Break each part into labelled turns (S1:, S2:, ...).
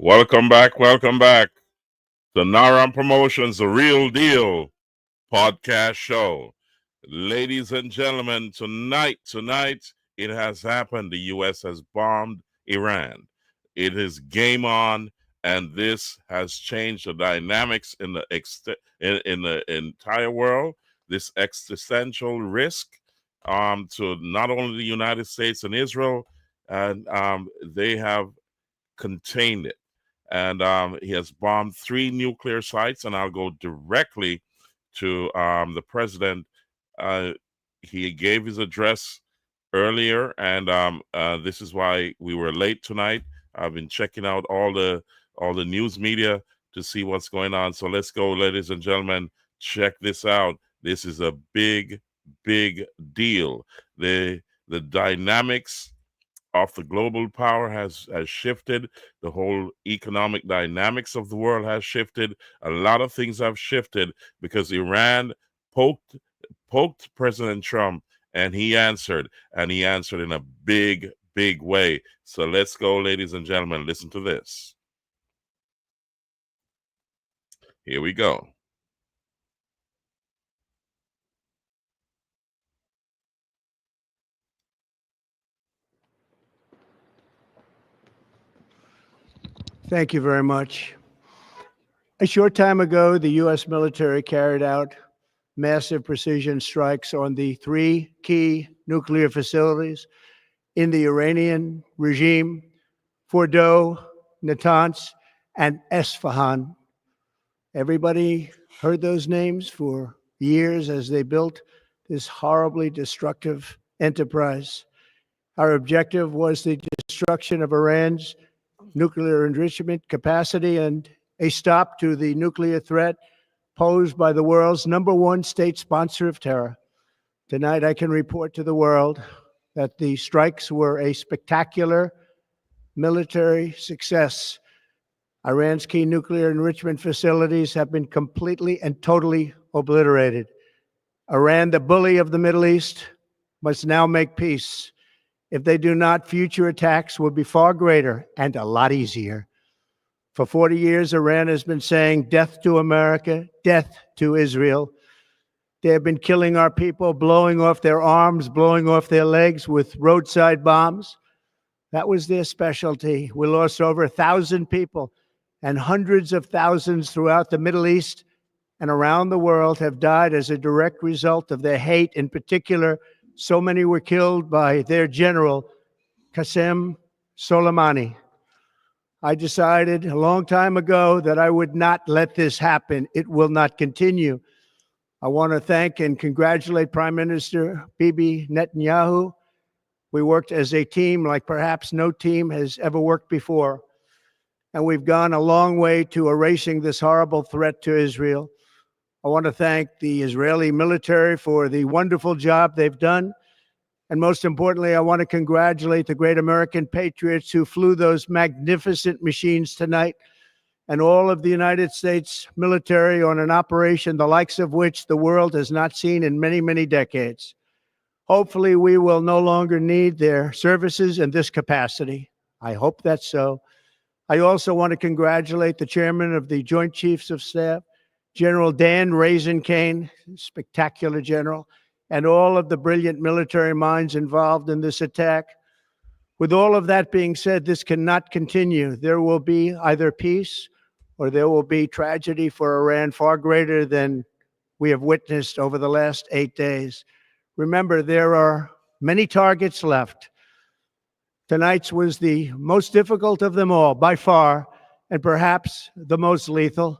S1: Welcome back to Naram Promotions, the Real Deal podcast show. Ladies and gentlemen, tonight, it has happened. The U.S. has bombed Iran. It is game on, and this has changed the dynamics in the entire world. This existential risk to not only the United States and Israel, and they have contained it. And he has bombed 3 nuclear sites, and I'll go directly to the president. Uh, he gave his address earlier, and this is why we were late tonight. I've been checking out all the news media to see what's going on. So let's go, ladies and gentlemen, check this out. This is a big deal. The dynamics of the global power has shifted. The whole economic dynamics of the world has shifted. A lot of things have shifted because Iran poked President Trump, and he answered in a big way. So let's go, ladies and gentlemen. Listen to this. Here we go.
S2: Thank you very much. A short time ago, the U.S. military carried out massive precision strikes on the 3 key nuclear facilities in the Iranian regime: Fordow, Natanz, and Esfahan. Everybody heard those names for years as they built this horribly destructive enterprise. Our objective was the destruction of Iran's nuclear enrichment capacity and a stop to the nuclear threat posed by the world's #1 state sponsor of terror. Tonight, I can report to the world that the strikes were a spectacular military success. Iran's key nuclear enrichment facilities have been completely and totally obliterated. Iran, the bully of the Middle East, must now make peace. If they do not, future attacks will be far greater and a lot easier. For 40 years, Iran has been saying death to America, death to Israel. They have been killing our people, blowing off their arms, blowing off their legs with roadside bombs. That was their specialty. We lost over 1,000 people, and hundreds of thousands throughout the Middle East and around the world have died as a direct result of their hate. In particular, so many were killed by their general, Qasem Soleimani. I decided a long time ago that I would not let this happen. It will not continue. I want to thank and congratulate Prime Minister Bibi Netanyahu. We worked as a team like perhaps no team has ever worked before. And we've gone a long way to erasing this horrible threat to Israel. I want to thank the Israeli military for the wonderful job they've done. And most importantly, I want to congratulate the great American patriots who flew those magnificent machines tonight, and all of the United States military on an operation the likes of which the world has not seen in many, many decades. Hopefully, we will no longer need their services in this capacity. I hope that's so. I also want to congratulate the chairman of the Joint Chiefs of Staff, General Dan Raisin-Kane, spectacular general, and all of the brilliant military minds involved in this attack. With all of that being said, this cannot continue. There will be either peace or there will be tragedy for Iran far greater than we have witnessed over the last 8 days. Remember, there are many targets left. Tonight's was the most difficult of them all, by far, and perhaps the most lethal.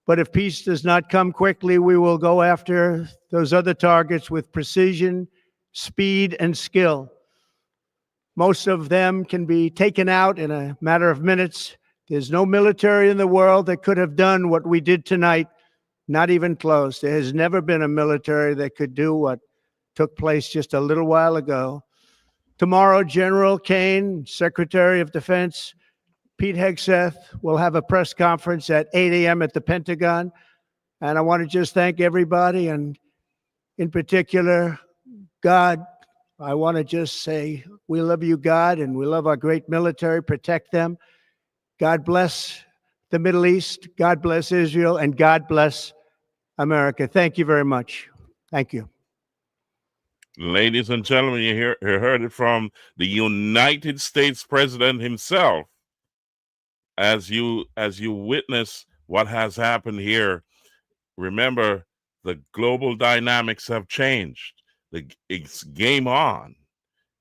S2: But if peace does not come quickly, we will go after those other targets with precision, speed, and skill. Most of them can be taken out in a matter of minutes. There's no military in the world that could have done what we did tonight, not even close. There has never been a military that could do what took place just a little while ago. Tomorrow, General Kane, Secretary of Defense, Pete Hegseth will have a press conference at 8 a.m. at the Pentagon. And I want to just thank everybody, and in particular, God. I want to just say we love you, God, and we love our great military. Protect them. God bless the Middle East. God bless Israel, and God bless America. Thank you very much. Thank you.
S1: Ladies and gentlemen, you heard it from the United States President himself. As you witness what has happened here, remember the global dynamics have changed. It's game on.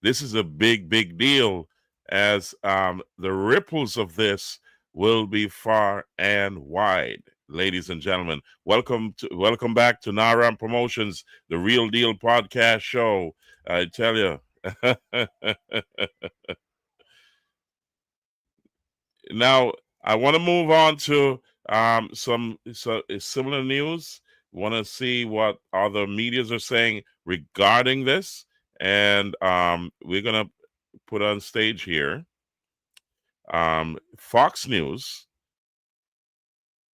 S1: This is a big deal, as the ripples of this will be far and wide. Ladies and gentlemen, welcome back to Naram Promotions, the Real Deal podcast show. I tell you. Now, I want to move on to some similar news. Want to see what other medias are saying regarding this, and we're gonna put on stage here Fox News.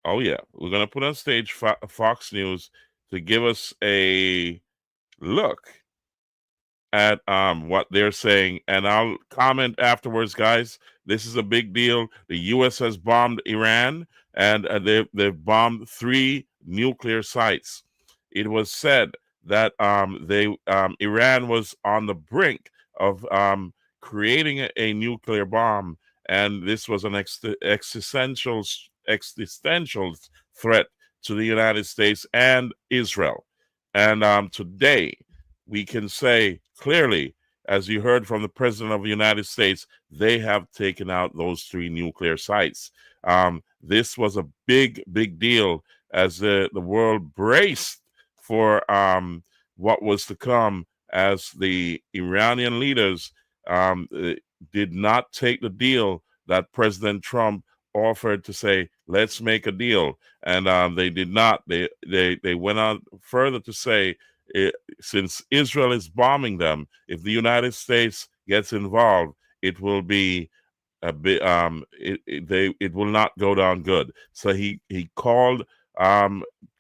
S1: Oh yeah, we're gonna put on stage Fox News to give us a look at what they're saying, and I'll comment afterwards, guys. This is a big deal. The U.S. has bombed Iran, and they've bombed 3 nuclear sites. It was said that Iran was on the brink of creating a nuclear bomb, and this was an existential threat to the United States and Israel. And today, we can say clearly, as you heard from the President of the United States, they have taken out those 3 nuclear sites. This was a big deal as the world braced for what was to come, as the Iranian leaders did not take the deal that President Trump offered to say, let's make a deal. And they did not. They went on further to say, since Israel is bombing them, if the United States gets involved, it will be a bit. It will not go down good. So he called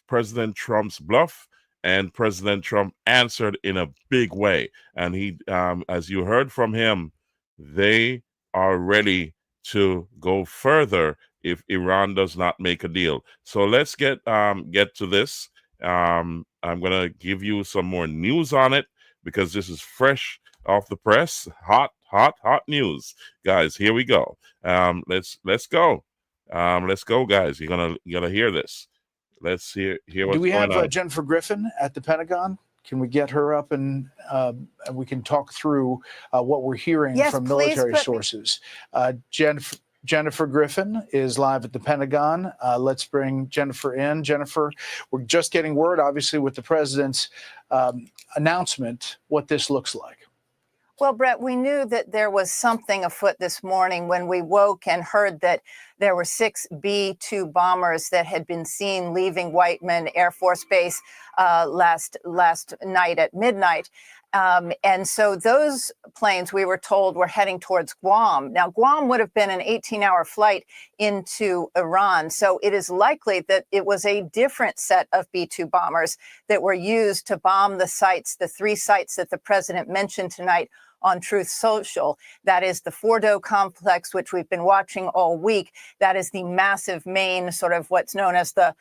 S1: President Trump's bluff, and President Trump answered in a big way. And he, as you heard from him, they are ready to go further if Iran does not make a deal. So let's get to this. I'm going to give you some more news on it, because this is fresh off the press. Hot news, guys. Here we go. Let's go. Let's go, guys. You're gonna hear this. Let's hear what's going on.
S3: Do we have Jennifer Griffin at the Pentagon? Can we get her up and we can talk through what we're hearing from military sources? Jennifer Griffin is live at the Pentagon. Let's bring Jennifer in. Jennifer, we're just getting word, obviously, with the president's announcement, what this looks like.
S4: Well, Brett, we knew that there was something afoot this morning when we woke and heard that there were 6 B-2 bombers that had been seen leaving Whiteman Air Force Base last night at midnight. And so those planes, we were told, were heading towards Guam. Now, Guam would have been an 18-hour flight into Iran. So it is likely that it was a different set of B-2 bombers that were used to bomb the sites, the 3 sites that the president mentioned tonight on Truth Social. That is the Fordo complex, which we've been watching all week. That is the massive main, sort of what's known as the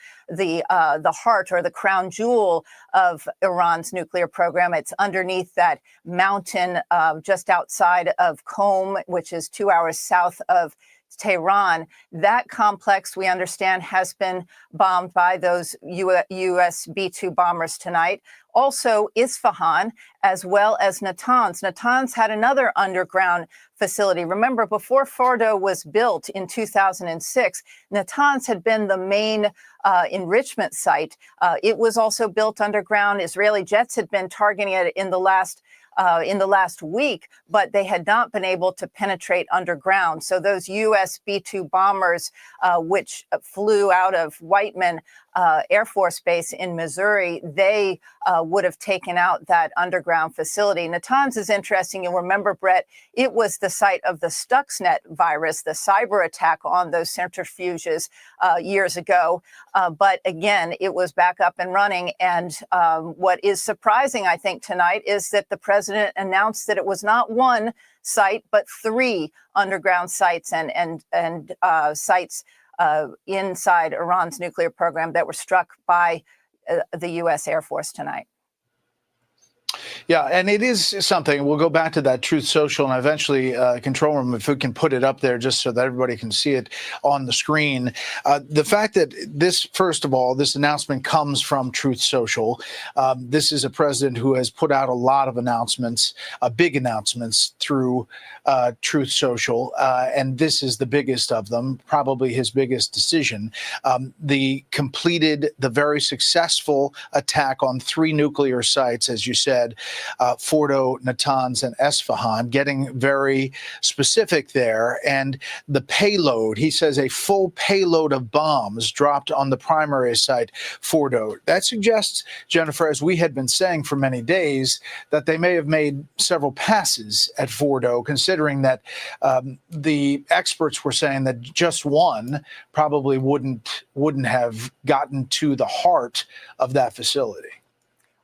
S4: heart or the crown jewel of Iran's nuclear program. It's underneath that mountain just outside of Qom, which is 2 hours south of Tehran. That complex, we understand, has been bombed by those U.S. B-2 bombers tonight. Also, Isfahan, as well as Natanz. Natanz had another underground facility. Remember, before Fordo was built in 2006, Natanz had been the main enrichment site. It was also built underground. Israeli jets had been targeting it in the last week, but they had not been able to penetrate underground. So those U.S. B-2 bombers, which flew out of Whiteman Air Force Base in Missouri, they would have taken out that underground facility. Natanz is interesting. You'll remember, Brett, it was the site of the Stuxnet virus, the cyber attack on those centrifuges years ago. But again, it was back up and running. And what is surprising, I think, tonight is that the president announced that it was not one site, but 3 underground sites and sites inside Iran's nuclear program that were struck by the U.S. Air Force tonight.
S3: Yeah, and it is something. We'll go back to that Truth Social and eventually Control Room, if we can put it up there just so that everybody can see it on the screen. The fact that this, first of all, this announcement comes from Truth Social. This is a president who has put out a lot of announcements, big announcements through Truth Social, and this is the biggest of them, probably his biggest decision. The very successful attack on 3 nuclear sites, as you said, Fordo, Natanz, and Esfahan, getting very specific there. And the payload, he says a full payload of bombs dropped on the primary site, Fordo. That suggests, Jennifer, as we had been saying for many days, that they may have made several passes at Fordo, considering that the experts were saying that just one probably wouldn't have gotten to the heart of that facility.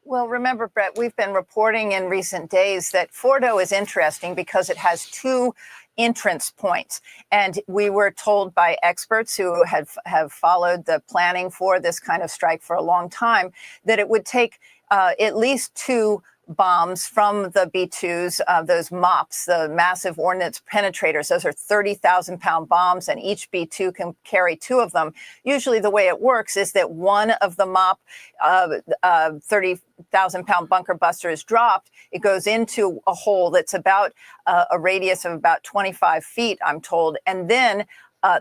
S4: Well, remember, Brett, we've been reporting in recent days that Fordo is interesting because it has 2 entrance points. And we were told by experts who have followed the planning for this kind of strike for a long time that it would take at least 2 bombs from the B-2s, those MOPs, the massive ordnance penetrators. Those are 30,000-pound bombs, and each B-2 can carry 2 of them. Usually the way it works is that one of the MOP 30,000-pound bunker buster is dropped. It goes into a hole that's about a radius of about 25 feet, I'm told. And then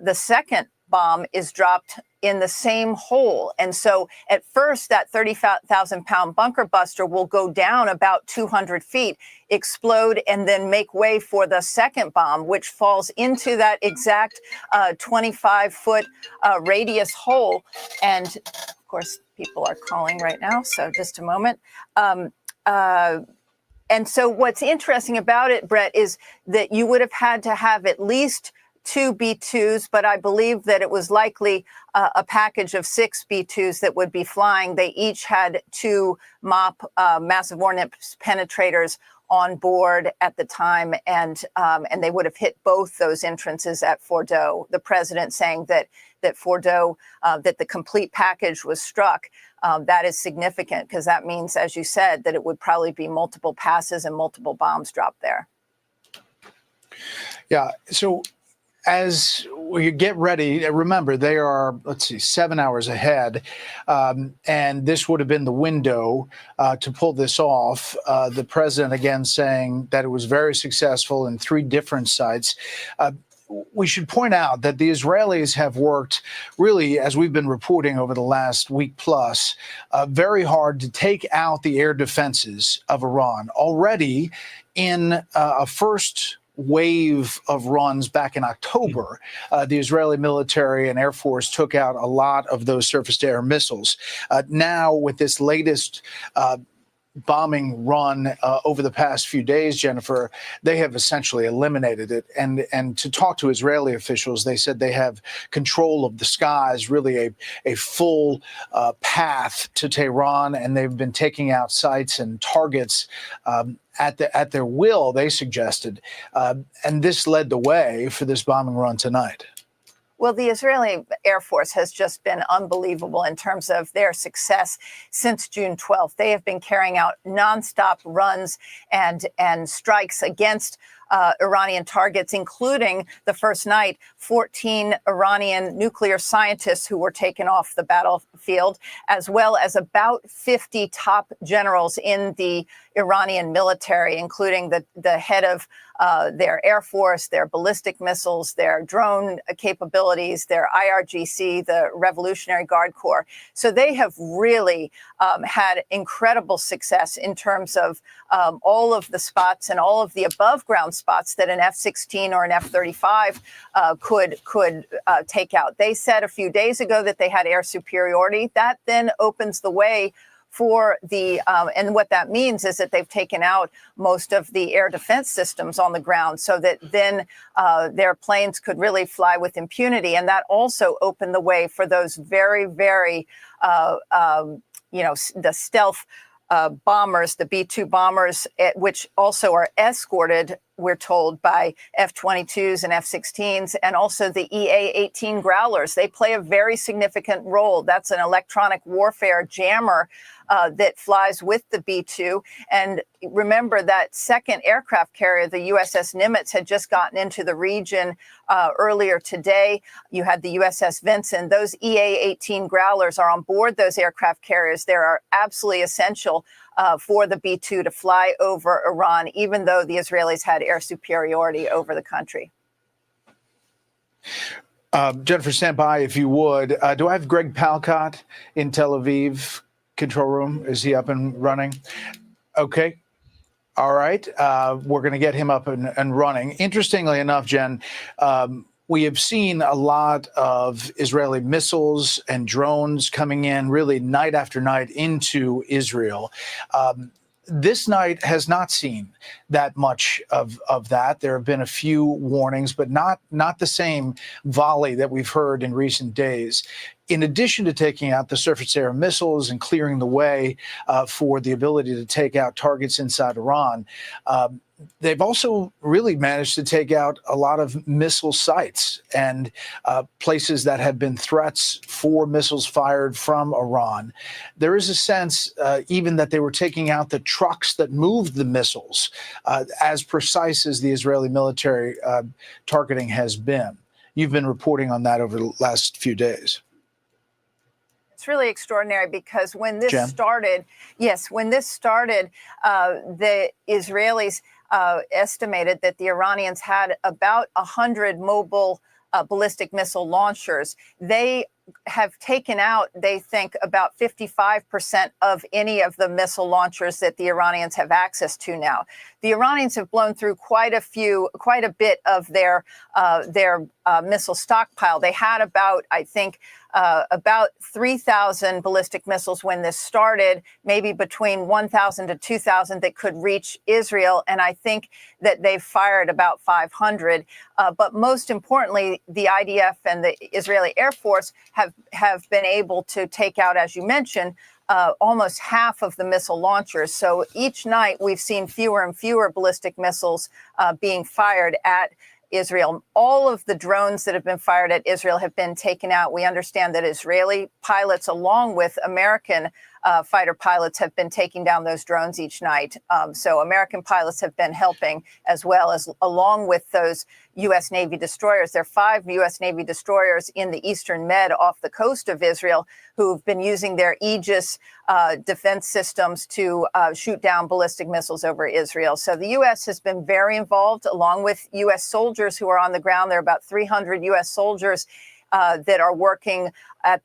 S4: the second bomb is dropped in the same hole. And so at first, that 30,000-pound bunker buster will go down about 200 feet, explode, and then make way for the second bomb, which falls into that exact 25-foot radius hole. And of course, people are calling right now, so just a moment. And so what's interesting about it, Brett, is that you would have had to have at least 2 B-2s, but I believe that it was likely a package of 6 B-2s that would be flying. They each had 2 MOP massive ordnance penetrators on board at the time, and they would have hit both those entrances at Fordo. The president saying that Fordo, that the complete package was struck. That is significant because that means, as you said, that it would probably be multiple passes and multiple bombs dropped there.
S3: Yeah. So as we get ready, remember, they are, 7 hours ahead. And this would have been the window to pull this off. The president, again, saying that it was very successful in 3 different sites. We should point out that the Israelis have worked really, as we've been reporting over the last week plus, very hard to take out the air defenses of Iran. Already in a first wave of runs back in October, the Israeli military and Air Force took out a lot of those surface-to-air missiles. Now, with this latest bombing run over the past few days, Jennifer, they have essentially eliminated it. And to talk to Israeli officials, they said they have control of the skies, really a full path to Tehran, and they've been taking out sites and targets at their will, they suggested. And this led the way for this bombing run tonight.
S4: Well, the Israeli Air Force has just been unbelievable in terms of their success since June 12th. They have been carrying out nonstop runs and strikes against Iranian targets, including the first night, 14 Iranian nuclear scientists who were taken off the battlefield, as well as about 50 top generals in the Iranian military, including the head of their Air Force, their ballistic missiles, their drone capabilities, their IRGC, the Revolutionary Guard Corps. So they have really had incredible success in terms of all of the spots and all of the above ground spots that an F-16 or an F-35 could take out. They said a few days ago that they had air superiority. That then opens the way for the, and what that means is that they've taken out most of the air defense systems on the ground so that then their planes could really fly with impunity. And that also opened the way for those very, very, the stealth bombers, the B-2 bombers, which also are escorted, we're told, by F-22s and F-16s, and also the EA-18 Growlers. They play a very significant role. That's an electronic warfare jammer that flies with the B-2. And remember that second aircraft carrier, the USS Nimitz, had just gotten into the region earlier today. You had the USS Vinson. Those EA-18 Growlers are on board those aircraft carriers. They are absolutely essential for the B-2 to fly over Iran, even though the Israelis had air superiority over the country.
S3: Jennifer, stand by if you would. Do I have Greg Palcott in Tel Aviv control room? Is he up and running? Okay. All right. We're going to get him up and running. Interestingly enough, Jen, we have seen a lot of Israeli missiles and drones coming in really night after night into Israel. This night has not seen that much of that. There have been a few warnings, but not the same volley that we've heard in recent days. In addition to taking out the surface-to-air missiles and clearing the way for the ability to take out targets inside Iran, they've also really managed to take out a lot of missile sites and places that have been threats for missiles fired from Iran. There is a sense even that they were taking out the trucks that moved the missiles, as precise as the Israeli military targeting has been. You've been reporting on that over the last few days.
S4: It's really extraordinary because when this
S3: Jen?
S4: started, the Israelis estimated that the Iranians had about 100 mobile ballistic missile launchers. They have taken out, they think, about 55% of any of the missile launchers that the Iranians have access to now. The Iranians have blown through quite a bit of their missile stockpile. They had about 3,000 ballistic missiles when this started, maybe between 1,000 to 2,000 that could reach Israel. And I think that they've fired about 500. But most importantly, the IDF and the Israeli Air Force have been able to take out, as you mentioned, almost half of the missile launchers. So each night we've seen fewer and fewer ballistic missiles being fired at Israel. All of the drones that have been fired at Israel have been taken out. We understand that Israeli pilots, along with American fighter pilots, have been taking down those drones each night. So American pilots have been helping as well, as along with those U.S. Navy destroyers. There are 5 U.S. Navy destroyers in the Eastern Med off the coast of Israel who've been using their Aegis defense systems to shoot down ballistic missiles over Israel. So the U.S. has been very involved, along with U.S. soldiers who are on the ground. There are about 300 U.S. soldiers that are working at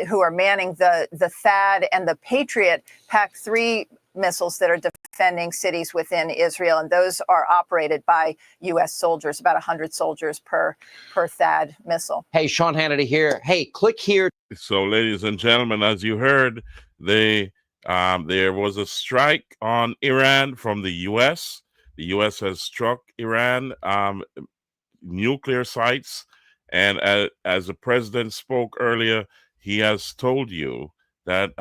S4: who are manning the THAAD and the Patriot PAC-3 missiles that are defending cities within Israel, and those are operated by U.S. soldiers, about 100 soldiers per THAAD missile.
S5: Hey, Sean Hannity here. Hey, click here.
S1: So, ladies and gentlemen, as you heard, there was a strike on Iran from the U.S. The U.S. has struck Iran nuclear sites. And as the president spoke earlier, he has told you that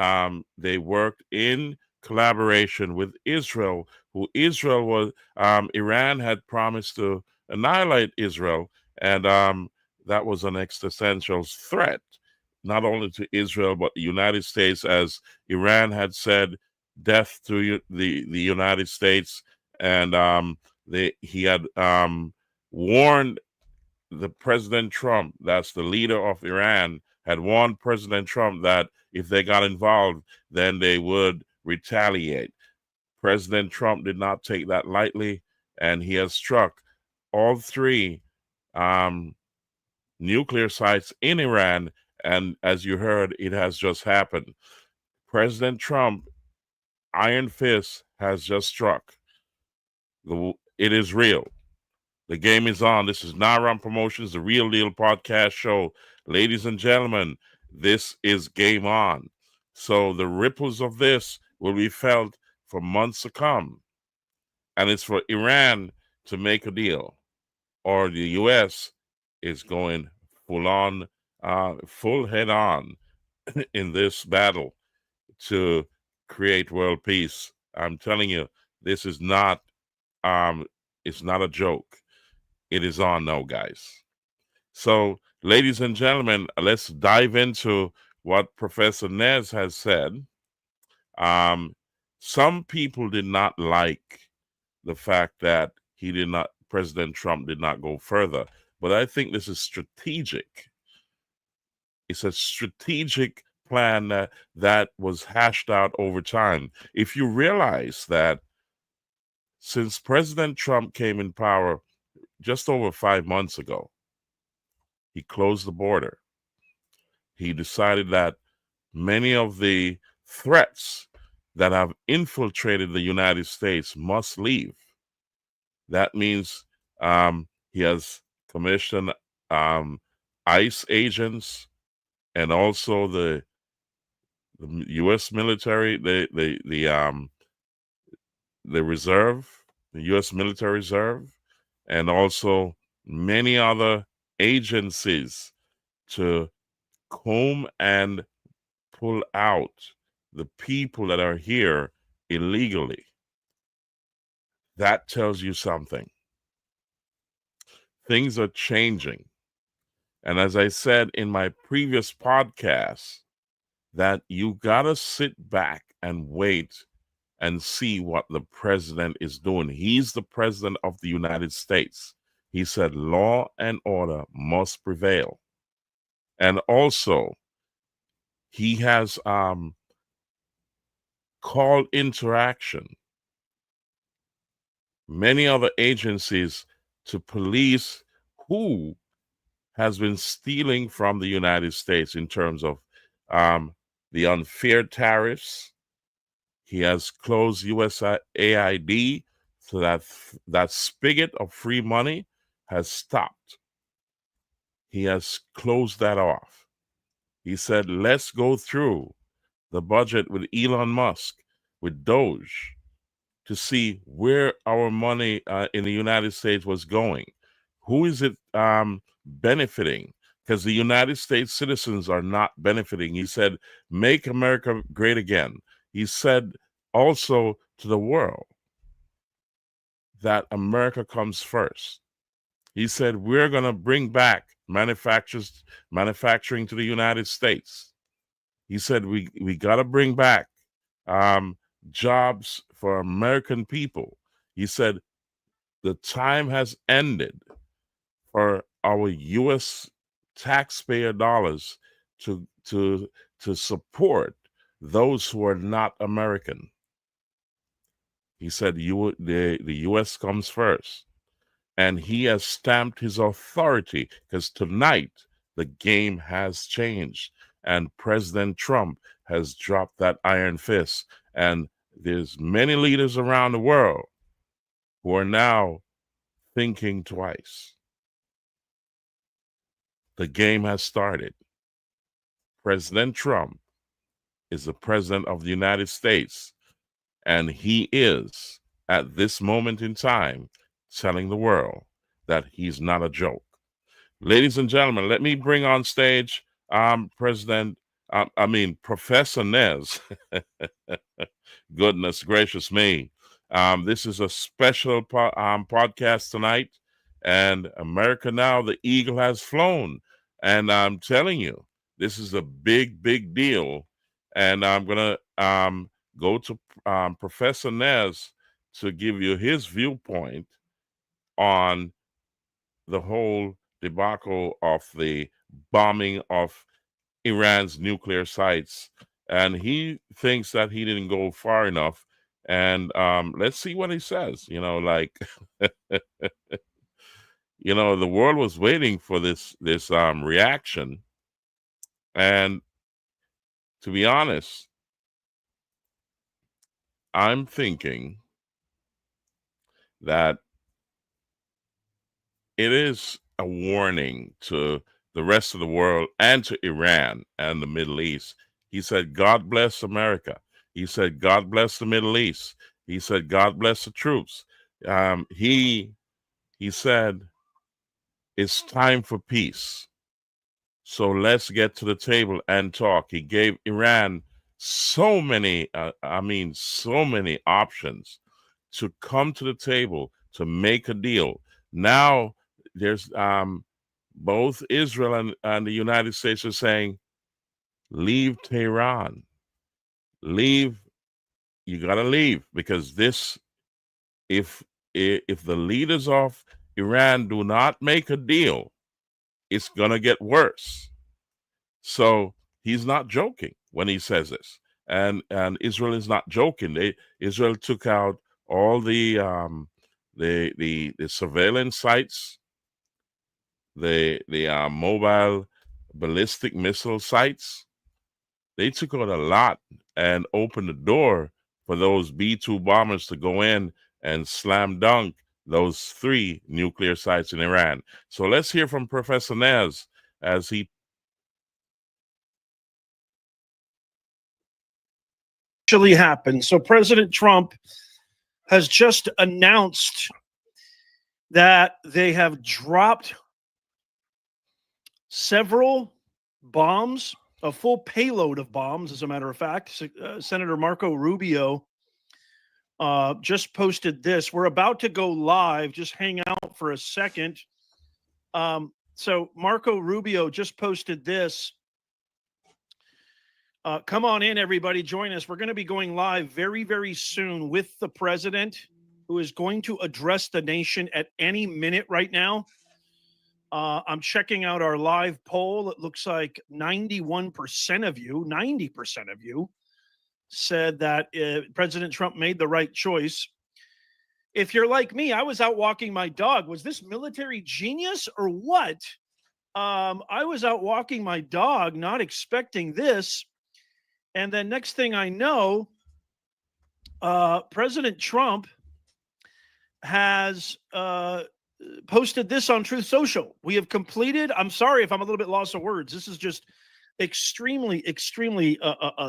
S1: they worked in collaboration with Israel, Iran had promised to annihilate Israel. And that was an existential threat, not only to Israel, but the United States, as Iran had said, death to the United States. And he had warned the President Trump, that's the leader of Iran, had warned President Trump that if they got involved, then they would retaliate. President Trump did not take that lightly, and he has struck all 3 nuclear sites in Iran. And as you heard, it has just happened. President Trump, iron fist has just struck. It is real. The game is on. This is Naram Promotions, the Real Deal podcast show. Ladies and gentlemen, this is game on. So the ripples of this will be felt for months to come. And it's for Iran to make a deal, or the U.S. is going full head on in this battle to create world peace. I'm telling you, this is not, it's not a joke. It is on now, guys. So, ladies and gentlemen, let's dive into what Professor Nez has said. Some people did not like the fact that President Trump did not go further, but I think this is strategic. It's a strategic plan that was hashed out over time. If you realize that since President Trump came in power just over 5 months ago, he closed the border. He decided that many of the threats that have infiltrated the United States must leave. That means he has commissioned ICE agents and also the U.S. military, the reserve, the U.S. military reserve, and also many other agencies to comb and pull out the people that are here illegally. That tells you something. Things are changing. And as I said in my previous podcast, that you gotta sit back and wait and see what the president is doing. He's the president of the United States. He said law and order must prevail. And also, he has called into action many other agencies to police who has been stealing from the United States in terms of the unfair tariffs. He has closed USAID so that spigot of free money has stopped. He has closed that off. He said, let's go through the budget with Elon Musk, with Doge, to see where our money in the United States was going. Who is it benefiting? Because the United States citizens are not benefiting. He said, make America great again. He said also to the world that America comes first. He said, we're going to bring back manufacturing to the United States. He said, we got to bring back jobs for American people. He said, the time has ended for our U.S. taxpayer dollars to support those who are not American. He said the U.S. comes first. And he has stamped his authority, because tonight the game has changed. And President Trump has dropped that iron fist. And there's many leaders around the world who are now thinking twice. The game has started. President Trump is the president of the United States, and he is, at this moment in time, telling the world that he's not a joke. Ladies and gentlemen, let me bring on stage Professor Nez. Goodness gracious me. This is a special podcast tonight, and America Now, the eagle has flown. And I'm telling you, this is a big, big deal. And I'm going to go to Professor Nez to give you his viewpoint on the whole debacle of the bombing of Iran's nuclear sites. And he thinks that he didn't go far enough. And let's see what he says. You know, like, you know, the world was waiting for this reaction. And to be honest, I'm thinking that it is a warning to the rest of the world and to Iran and the Middle East. He said, God bless America. He said, God bless the Middle East. He said, God bless the troops. He said, it's time for peace. So let's get to the table and talk. He gave Iran so many, so many options to come to the table to make a deal. Now there's both Israel and the United States are saying, leave Tehran. Leave. You got to leave, because this, if the leaders of Iran do not make a deal, it's going to get worse. So he's not joking when he says this. And Israel is not joking. Israel took out all the surveillance sites, the mobile ballistic missile sites. They took out a lot and opened the door for those B-2 bombers to go in and slam dunk those 3 nuclear sites in Iran. So let's hear from Professor Nez as he
S6: actually happened. So President Trump has just announced that they have dropped several bombs, a full payload of bombs, as a matter of fact. Senator Marco Rubio just posted this. We're about to go live. Just hang out for a second. So Marco Rubio just posted this. Come on in, everybody. Join us. We're going to be going live very, very soon with the president, who is going to address the nation at any minute right now. I'm checking out our live poll. It looks like 91% of you, 90% of you said that President Trump made the right choice. If you're like me, I was out walking my dog. Was this military genius or what? I was out walking my dog, not expecting this. And then next thing I know, President Trump has posted this on Truth Social. We have completed. I'm sorry if I'm a little bit lost of words. This is just extremely, extremely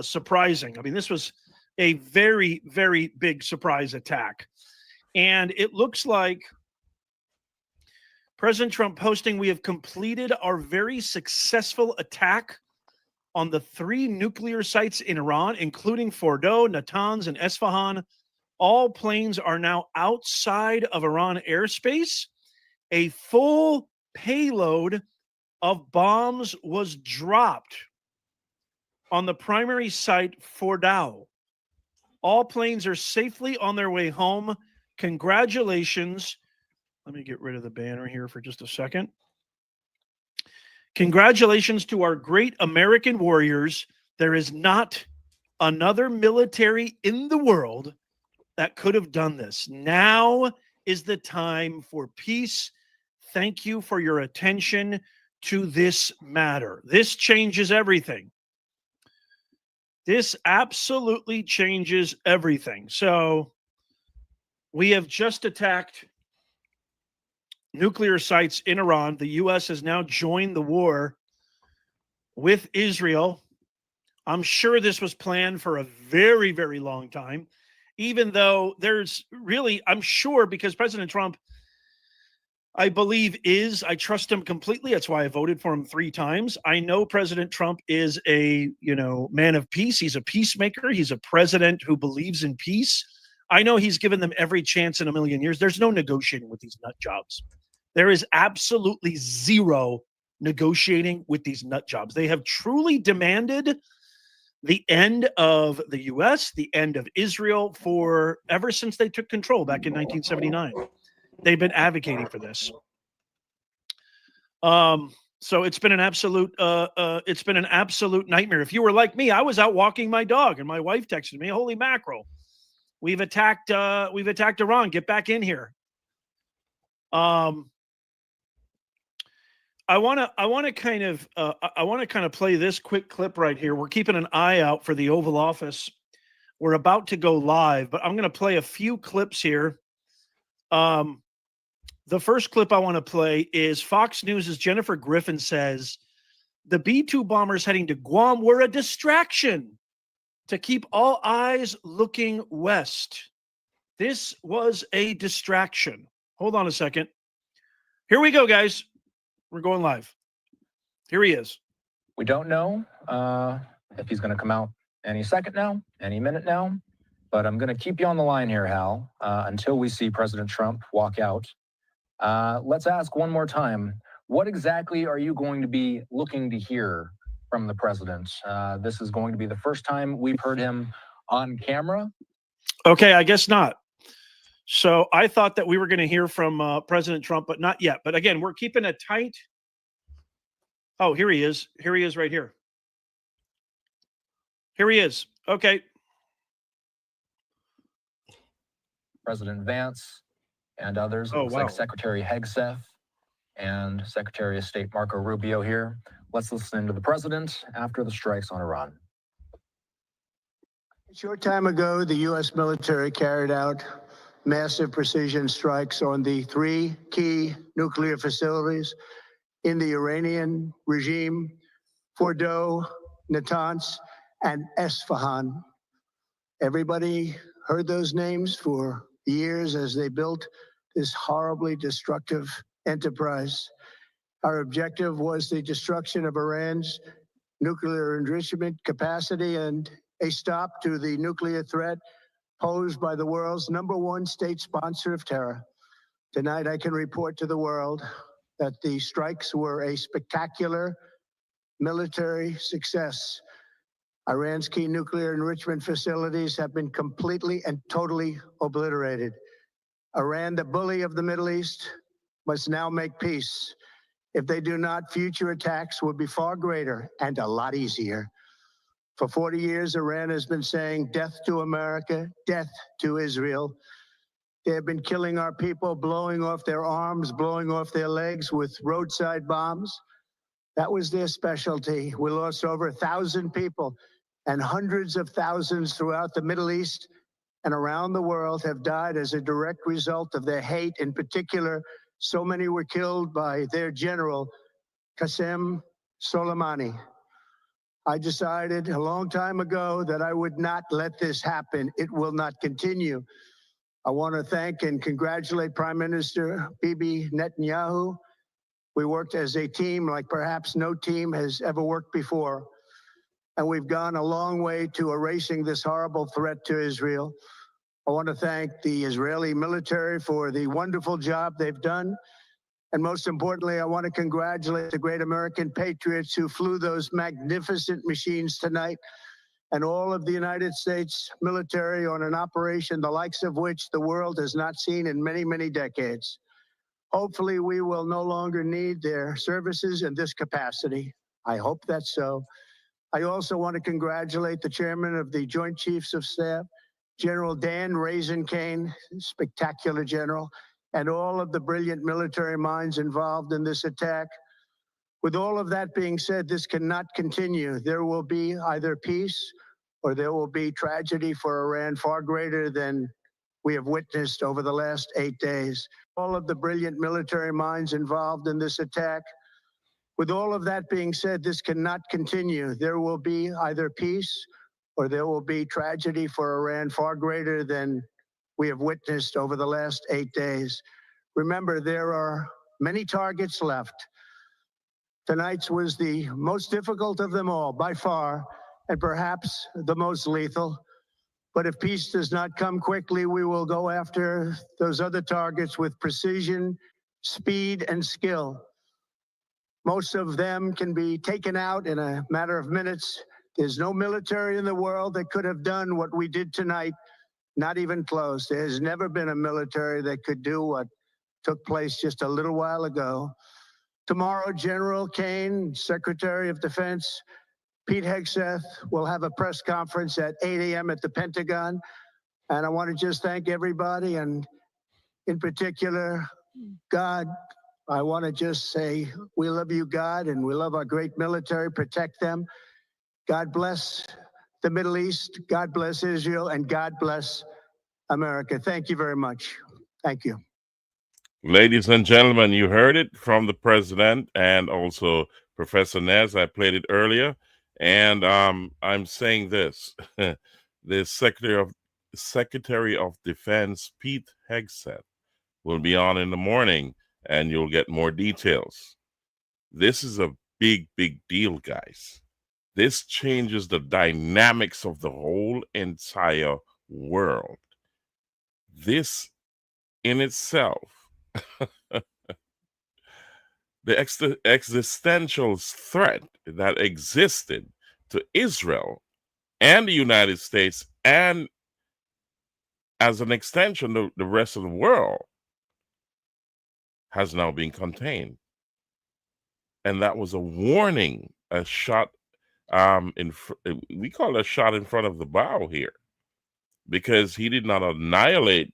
S6: surprising. I mean, this was a very, very big surprise attack. And it looks like President Trump posting, we have completed our very successful attack on the 3 nuclear sites in Iran, including Fordow, Natanz, and Esfahan. All planes are now outside of Iran airspace. A full payload of bombs was dropped on the primary site, Fordow. All planes are safely on their way home. Congratulations. Let me get rid of the banner here for just a second. Congratulations to our great American warriors. There is not another military in the world that could have done this. Now is the time for peace. Thank you for your attention to this matter. This changes everything. This absolutely changes everything. So we have just attacked nuclear sites in Iran. The U.S. has now joined the war with Israel. I'm sure this was planned for a very, very long time, even though there's really, I'm sure, because President Trump, I trust him completely. That's why I voted for him 3 times. I know President Trump is a, man of peace. He's a peacemaker. He's a president who believes in peace. I know he's given them every chance in a million years. There's no negotiating with these nut jobs. There is absolutely zero negotiating with these nut jobs. They have truly demanded the end of the U.S., the end of Israel ever since they took control back in 1979. They've been advocating for this. So it's been an absolute nightmare. If you were like me, I was out walking my dog and my wife texted me, "Holy mackerel. We've attacked Iran. Get back in here." I want to kind of play this quick clip right here. We're keeping an eye out for the Oval Office We're about to go live, but I'm going to play a few clips here. The first clip I want to play is Fox News' Jennifer Griffin says the B-2 bombers heading to Guam were a distraction to keep all eyes looking west. This was a distraction. Hold on a second. Here we go, guys. We're going live. Here he is.
S7: We don't know if he's going to come out any second now, any minute now, but I'm going to keep you on the line here, Hal, until we see President Trump walk out. Let's ask one more time, what exactly are you going to be looking to hear from the president? This is going to be the first time we've heard him on camera.
S6: Okay, I guess not. So I thought that we were going to hear from President Trump, but not yet. But again, we're keeping a tight. Oh, here he is. Here he is right here. Here he is. Okay.
S7: President Vance and others.
S6: Oh,
S7: Looks
S6: wow.
S7: like Secretary Hegseth and Secretary of State Marco Rubio here. Let's listen to the president after the strikes on Iran.
S2: A short time ago, the U.S. military carried out massive precision strikes on the 3 key nuclear facilities in the Iranian regime: Fordow, Natanz, and Esfahan. Everybody heard those names for years as they built this horribly destructive enterprise. Our objective was the destruction of Iran's nuclear enrichment capacity and a stop to the nuclear threat posed by the world's #1 state sponsor of terror. Tonight, I can report to the world that the strikes were a spectacular military success. Iran's key nuclear enrichment facilities have been completely and totally obliterated. Iran, the bully of the Middle East, must now make peace. If they do not, future attacks will be far greater and a lot easier. For 40 years, Iran has been saying death to America, death to Israel. They have been killing our people, blowing off their arms, blowing off their legs with roadside bombs. That was their specialty. We lost over 1,000 people, and hundreds of thousands throughout the Middle East and around the world have died as a direct result of their hate. In particular, so many were killed by their general, Qasem Soleimani. I decided a long time ago that I would not let this happen. It will not continue. I want to thank and congratulate Prime Minister Bibi Netanyahu. We worked as a team like perhaps no team has ever worked before. And we've gone a long way to erasing this horrible threat to Israel. I want to thank the Israeli military for the wonderful job they've done. And most importantly, I want to congratulate the great American patriots who flew those magnificent machines tonight, and all of the United States military on an operation the likes of which the world has not seen in many, many decades. Hopefully, we will no longer need their services in this capacity. I hope that's so. I also want to congratulate the chairman of the Joint Chiefs of Staff, General Dan Raisin-Kane, spectacular general, and all of the brilliant military minds involved in this attack. With all of that being said, this cannot continue. There will be either peace or there will be tragedy for Iran far greater than we have witnessed over the last 8 days. All of the brilliant military minds involved in this attack. With all of that being said, this cannot continue. There will be either peace or there will be tragedy for Iran far greater than we have witnessed over the last 8 days. Remember, there are many targets left. Tonight's was the most difficult of them all, by far, and perhaps the most lethal. But if peace does not come quickly, we will go after those other targets with precision, speed, and skill. Most of them can be taken out in a matter of minutes. There's no military in the world that could have done what we did tonight, not even close. There has never been a military that could do what took place just a little while ago. Tomorrow, General Kane, Secretary of Defense, Pete Hegseth will have a press conference at 8 a.m. at the Pentagon. And I want to just thank everybody, and in particular, God. I want to just say, we love you, God, and we love our great military. Protect them. God bless the Middle East, God bless Israel, and God bless America. Thank you very much. Thank you.
S1: Ladies and gentlemen, you heard it from the president and also Professor Nez. I played it earlier. And I'm saying this. The Secretary of Defense, Pete Hegseth, will be on in the morning, and you'll get more details. This is a big, big deal, guys. This changes the dynamics of the whole entire world. This in itself, the existential threat that existed to Israel and the United States, and as an extension, the rest of the world, has now been contained. And that was a warning, a shot we call it a shot in front of the bow here, because he did not annihilate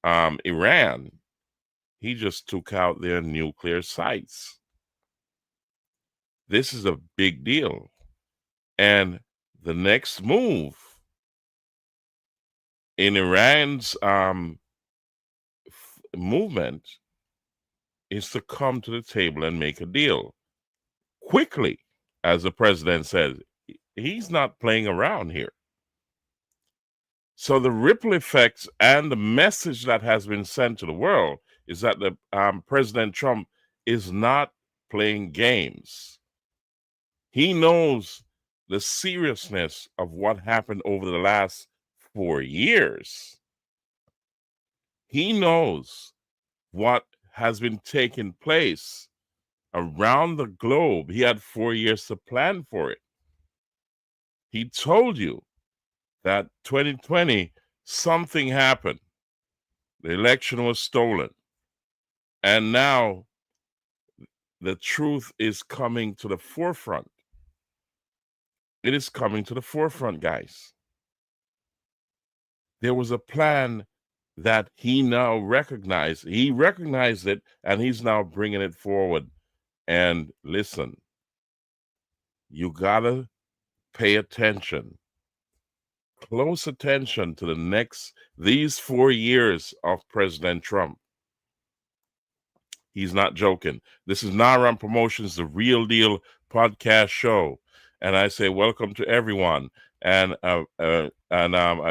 S1: Iran. He just took out their nuclear sites. This is a big deal. And the next move in Iran's movement is to come to the table and make a deal quickly. As the president said, he's not playing around here. So the ripple effects and the message that has been sent to the world is that the President Trump is not playing games. He knows the seriousness of what happened over the last 4 years. He knows what has been taking place around the globe. He had 4 years to plan for it. He told you that 2020, something happened. The election was stolen. And now the truth is coming to the forefront. It is coming to the forefront, guys. There was a plan that he now recognized. He recognized it, and he's now bringing it forward. And listen, you gotta pay attention, close attention to these 4 years of President Trump. He's not joking. This is Naram Promotions, the Real Deal podcast show. And I say welcome to everyone. And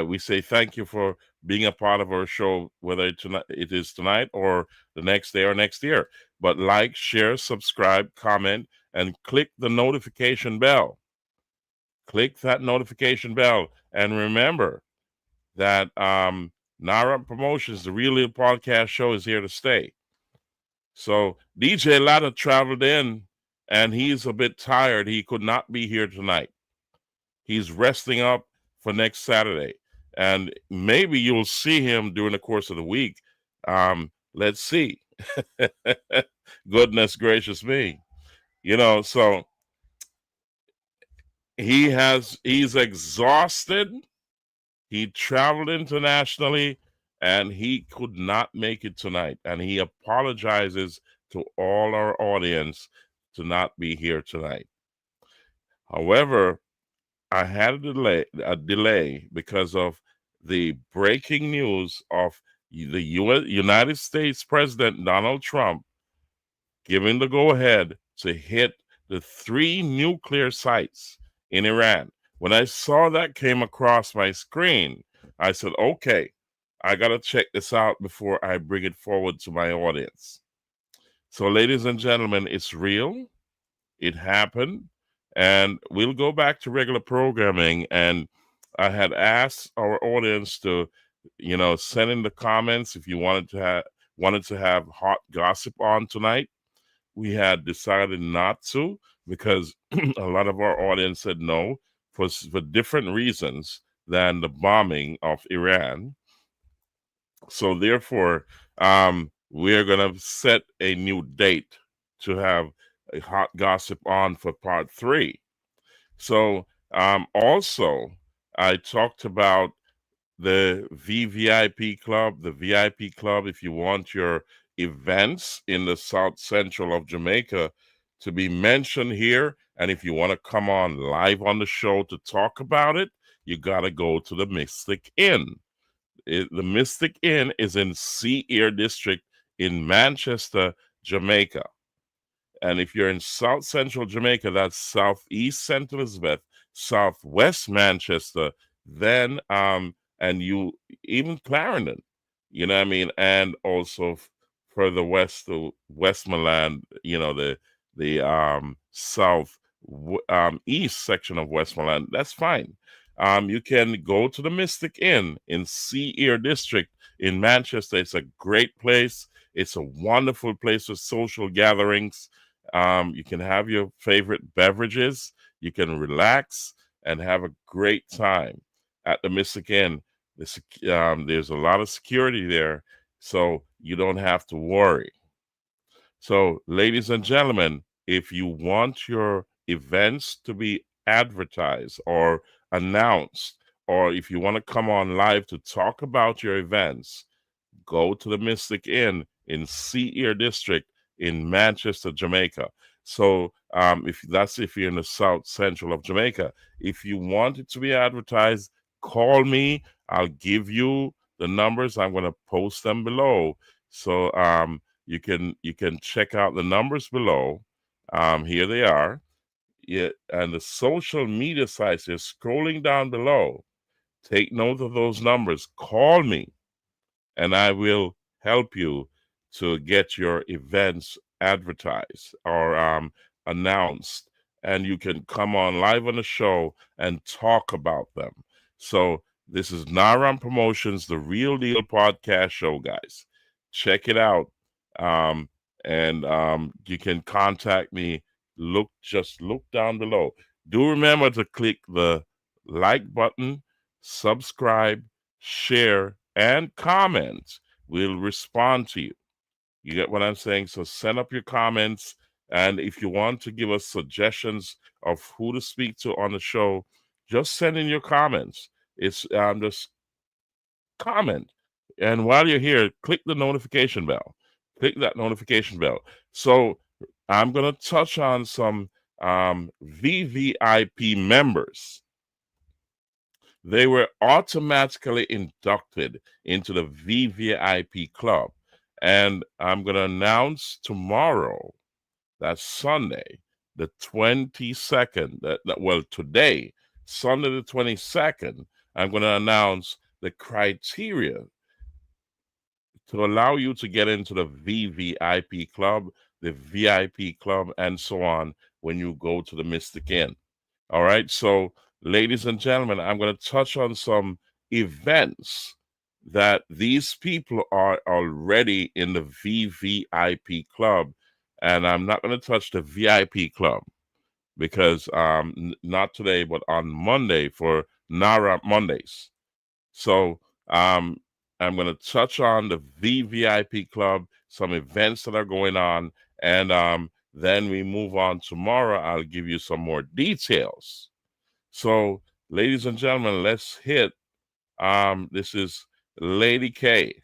S1: we say thank you for being a part of our show, whether it is tonight or the next day or next year. But like, share, subscribe, comment, and click the notification bell. Click that notification bell. And remember that Naram Promotions, the Real Deal podcast show, is here to stay. So DJ Latta traveled in, and he's a bit tired. He could not be here tonight. He's resting up for next Saturday. And maybe you'll see him during the course of the week. Let's see. Goodness gracious me. So he's exhausted. He traveled internationally, and he could not make it tonight. And he apologizes to all our audience to not be here tonight. However, I had a delay because of the breaking news of the United States President Donald Trump giving the go-ahead to hit the 3 nuclear sites in Iran. When I saw that came across my screen, I said, okay, I got to check this out before I bring it forward to my audience. So, ladies and gentlemen, it's real. It happened. And we'll go back to regular programming. And I had asked our audience to, send in the comments if you wanted to have hot gossip on tonight. We had decided not to, because a lot of our audience said no for different reasons than the bombing of Iran. So therefore, we're going to set a new date to have a hot gossip on for part 3. So also, I talked about the VVIP Club. The VIP Club, if you want your events in the South Central of Jamaica to be mentioned here, and if you want to come on live on the show to talk about it, you got to go to the Mystic Inn. The Mystic Inn is in Sea Air District in Manchester, Jamaica. And if you're in South Central Jamaica, that's Southeast St. Elizabeth, Southwest Manchester, then and you even Clarendon, you know what I mean, and also further west to Westmoreland, you know, the south east section of Westmoreland. That's fine. You can go to the Mystic Inn in Sea Air District in Manchester. It's a great place. It's a wonderful place for social gatherings. You can have your favorite beverages. You can relax and have a great time at the Mystic Inn. There's a lot of security there, so you don't have to worry. So, ladies and gentlemen, if you want your events to be advertised or announced, or if you want to come on live to talk about your events, go to the Mystic Inn in Sea Air District in Manchester, Jamaica. So if you're in the South Central of Jamaica, if you want it to be advertised, call me. I'll give you the numbers. I'm going to post them below. So you can check out the numbers below. Here they are. Yeah, and the social media sites are scrolling down below. Take note of those numbers. Call me, and I will help you to get your events advertised or announced, and you can come on live on the show and talk about them. So this is Naram Promotions, the Real Deal podcast show, guys. Check it out, and you can contact me. Just look down below. Do remember to click the like button, subscribe, share, and comment. We'll respond to you. You get what I'm saying? So send up your comments. And if you want to give us suggestions of who to speak to on the show, just send in your comments. It's just comment. And while you're here, click the notification bell. Click that notification bell. So I'm going to touch on some VVIP members. They were automatically inducted into the VVIP club. And I'm going to announce tomorrow, that's Sunday, the 22nd, today, Sunday the 22nd, I'm going to announce the criteria to allow you to get into the VVIP club, the VIP club, and so on when you go to the Mystic Inn. All right, so ladies and gentlemen, I'm going to touch on some events that these people are already in the VVIP club, and I'm not going to touch the VIP club because not today, but on Monday for NARA Mondays. So I'm going to touch on the VVIP club, some events that are going on, and then we move on tomorrow. I'll give you some more details. So, ladies and gentlemen, let's hit. This is Lady K.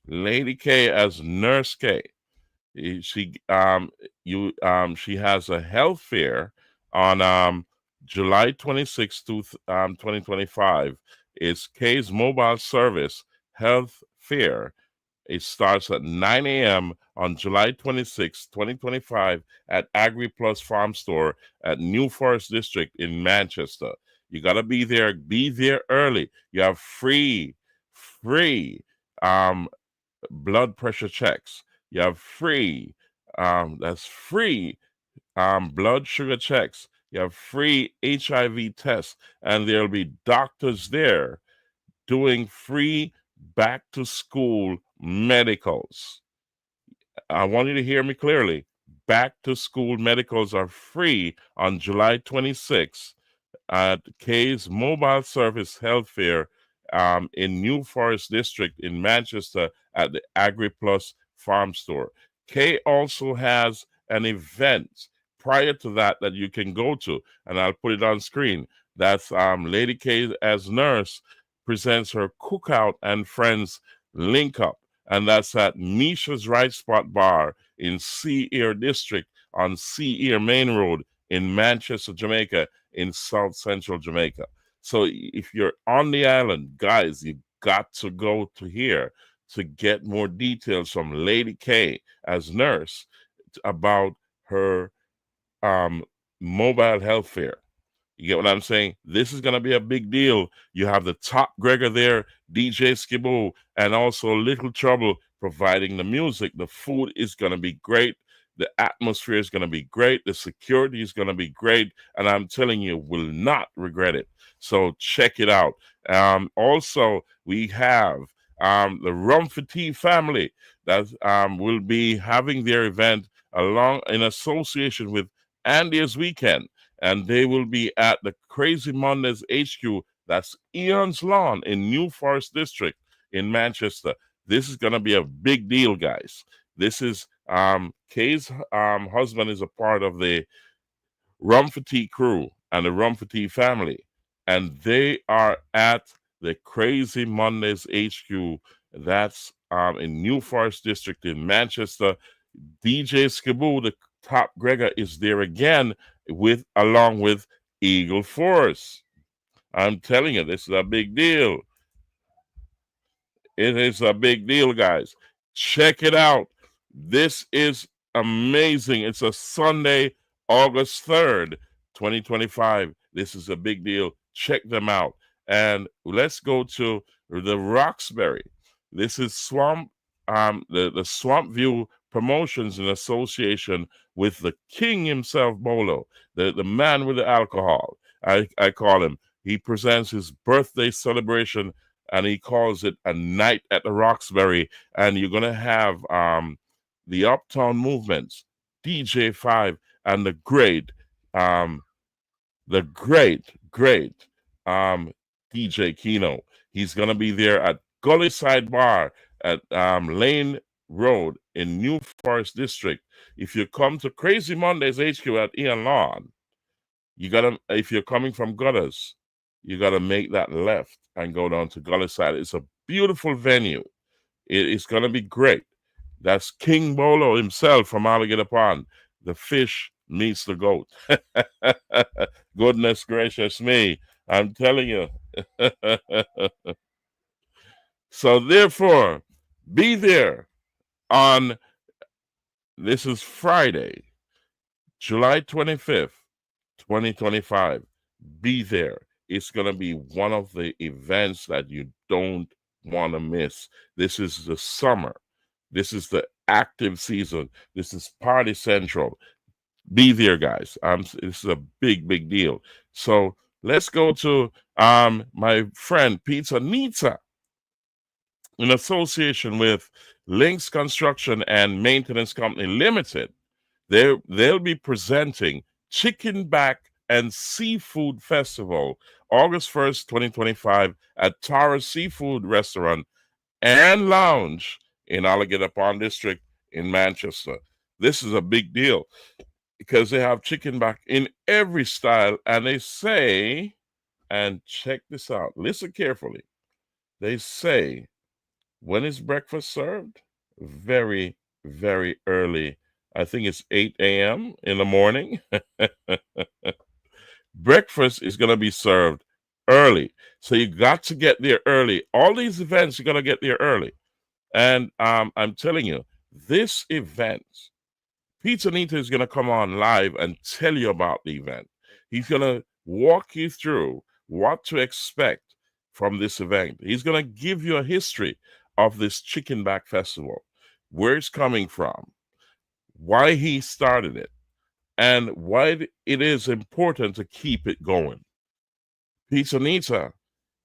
S1: Lady K as Nurse K. She has a health fair on July 26, 2025. It's K's Mobile Service Health Fair. It starts at 9 a.m. on July 26, 2025 at Agri Plus Farm Store at New Forest District in Manchester. You got to be there. Be there early. You have free blood pressure checks. You have free blood sugar checks. You have free HIV tests, and there'll be doctors there doing free back to school medicals. I want you to hear me clearly. Back to school medicals are free on July 26th at K's Mobile Service Health Fair in New Forest District in Manchester at the Agri Plus Farm Store. K also has an event prior to that you can go to, and I'll put it on screen. That's Lady K as Nurse presents her Cookout and Friends Link Up, and that's at Misha's Right Spot Bar in Sea Air District on Sea Air Main Road in Manchester, Jamaica, in South Central Jamaica. So if you're on the island, guys, you got to go to here to get more details from Lady K as nurse about her mobile health fair. You get what I'm saying? This is going to be a big deal. You have the top Gregor there, DJ Skibbo, and also Little Trouble providing the music. The food is going to be great. The atmosphere is going to be great. The security is going to be great. And I'm telling you, will not regret it. So check it out. Also, we have the Rumford family that will be having their event along in association with Andy's Weekend. And they will be at the Crazy Mondays HQ. That's Eon's Lawn in New Forest District in Manchester. This is going to be a big deal, guys. This is Kay's husband is a part of the Rumford crew and the Rumford family. And they are at the Crazy Mondays HQ. That's in New Forest District in Manchester. DJ Skiboo, the top Gregor, is there again along with Eagle Force. I'm telling you, this is a big deal. It is a big deal, guys. Check it out. This is amazing. It's a Sunday, August 3rd, 2025. This is a big deal. Check them out. And let's go to the Roxbury. This is Swamp, the Swamp View Promotions in association with the king himself, Bolo, the man with the alcohol. I call him. He presents his birthday celebration, and he calls it a night at the Roxbury. And you're going to have the Uptown Movements, DJ 5, and the great DJ Kino. He's going to be there at Gully Side Bar at Lane Road in New Forest District. If you come to Crazy Mondays HQ at Ian Lawn, if you're coming from Gutters, you gotta make that left and go down to Gully Side. It's a beautiful venue. It's gonna be great. That's King Bolo himself from Alligator Pond. The fish meets the goat. Goodness gracious me. I'm telling you. So therefore, be there on, this is Friday, July 25th, 2025. Be there. It's going to be one of the events that you don't want to miss. This is the summer. This is the active season. This is Party Central. Be there, guys. This is a big, big deal. So let's go to my friend Pizza Nita in association with Links Construction and Maintenance Company Limited. They'll be presenting Chicken Back and Seafood Festival, August 1st, 2025, at Tara Seafood Restaurant and Lounge in Alligator Pond District in Manchester. This is a big deal because they have chicken back in every style, and they say, and check this out, listen carefully, they say, when is breakfast served? Very, very early. I think it's 8 a.m. in the morning. Breakfast is going to be served early. So you got to get there early. All these events, you're going to get there early. And I'm telling you, this event, Pizza Nita is going to come on live and tell you about the event. He's going to walk you through what to expect from this event. He's going to give you a history of this Chicken Back Festival, where it's coming from, why he started it, and why it is important to keep it going. Pizza Nita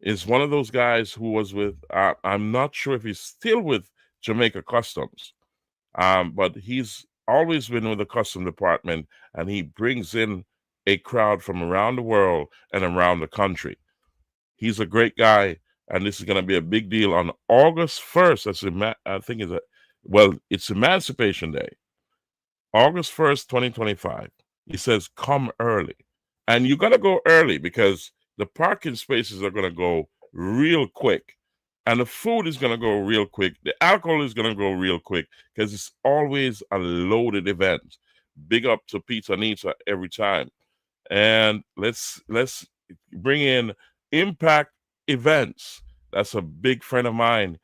S1: is one of those guys who was with, I'm not sure if he's still with Jamaica Customs, but he's always been with the custom department, and he brings in a crowd from around the world and around the country. He's a great guy, and this is going to be a big deal on August 1st. I think it's Emancipation Day. August 1st, 2025. He says, come early. And you got to go early because the parking spaces are going to go real quick. And the food is going to go real quick. The alcohol is going to go real quick because it's always a loaded event. Big up to Pizza Nita every time. And let's bring in Impact Events, that's a big friend of mine.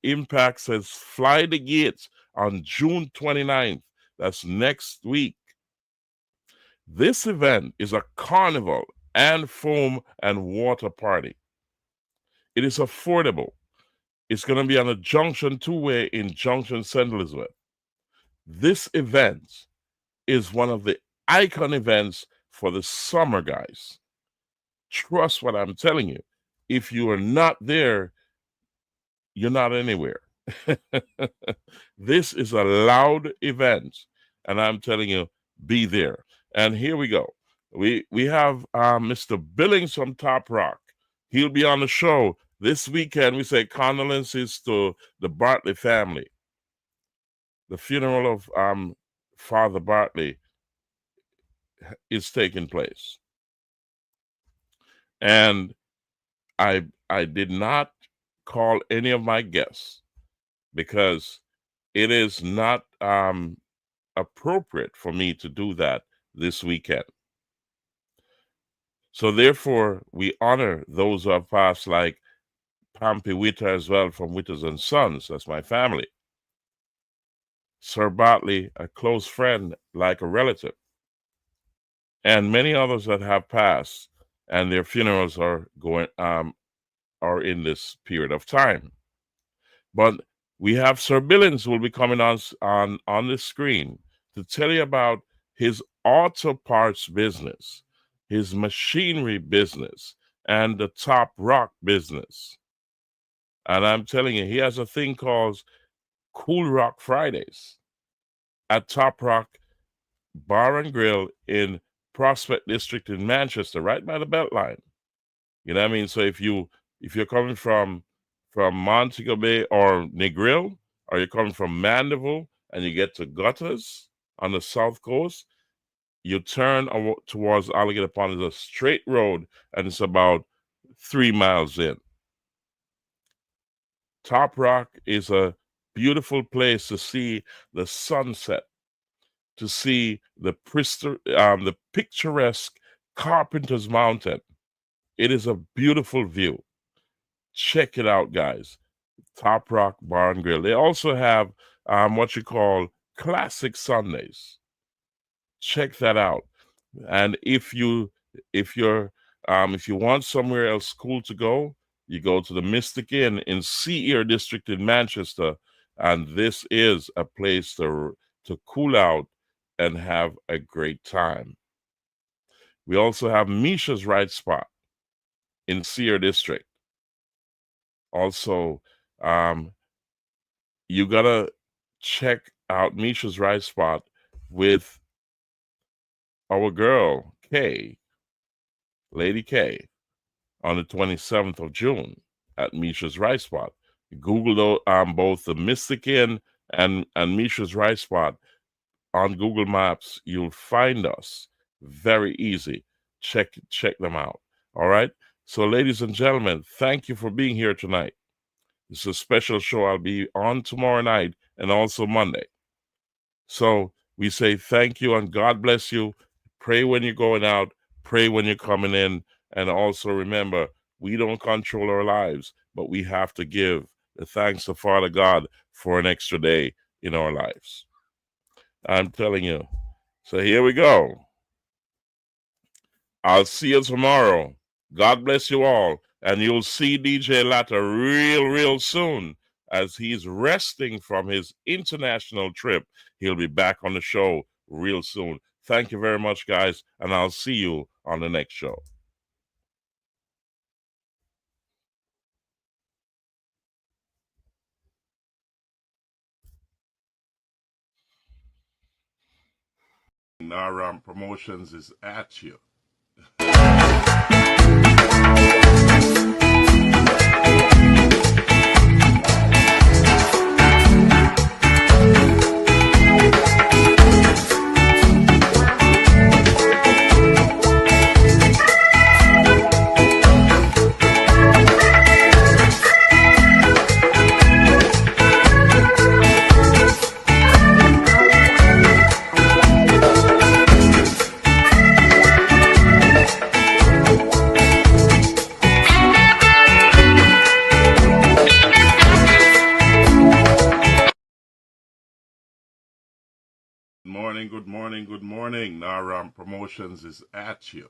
S1: Impact says fly the gates on June 29th. That's next week. This event is a carnival and foam and water party. It is affordable. It's going to be on a Junction 2-way in Junction, St. Elizabeth. This event is one of the icon events for the summer, guys. Trust what I'm telling you. If you are not there, you're not anywhere. This is a loud event, and I'm telling you, be there. And here we go. We have Mr. Billings from Top Rock. He'll be on the show this weekend. We say condolences to the Bartley family. The funeral of Father Bartley is taking place. And I did not call any of my guests because it is not appropriate for me to do that this weekend. So therefore, we honor those who have passed, like Pampy Witter as well from Witters and Sons. That's my family. Sir Bartley, a close friend, like a relative. And many others that have passed, and their funerals are going are in this period of time. But we have Sir Billings who will be coming on the screen to tell you about his auto parts business, his machinery business, and the Top Rock business. And I'm telling you, he has a thing called Cool Rock Fridays at Top Rock Bar and Grill in Prospect District in Manchester, right by the Beltline. You know what I mean? So if you're coming from Montego Bay or Negril, or you're coming from Mandeville and you get to Gutters on the south coast, you turn towards Alligator Pond. It's a straight road, and it's about 3 miles in. Top Rock is a beautiful place to see the sunset, to see the picturesque Carpenter's Mountain. It is a beautiful view. Check it out, guys. Top Rock Bar and Grill. They also have what you call Classic Sundays. Check that out. And if you want somewhere else cool to go, you go to the Mystic Inn in Sea Air District in Manchester, and this is a place to cool out and have a great time. We also have Misha's Right Spot in Sea Air District. Also, you gotta check out Misha's Right Spot with our girl Kay, Lady K, on the 27th of June at Misha's Right Spot. Google both the Mystic Inn and Misha's Right Spot on Google Maps. You'll find us very easy. Check them out. All right. So, ladies and gentlemen, thank you for being here tonight. This is a special show. I'll be on tomorrow night and also Monday. So we say thank you and God bless you. Pray when you're going out. Pray when you're coming in. And also remember, we don't control our lives, but we have to give the thanks to Father God for an extra day in our lives. I'm telling you. So here we go. I'll see you tomorrow. God bless you all. And you'll see DJ Latta real soon as he's resting from his international trip. He'll be back on the show real soon. Thank you very much, guys. And I'll see you on the next show. Naram Promotions is at you. morning, good morning, good morning. Naram Promotions is at you.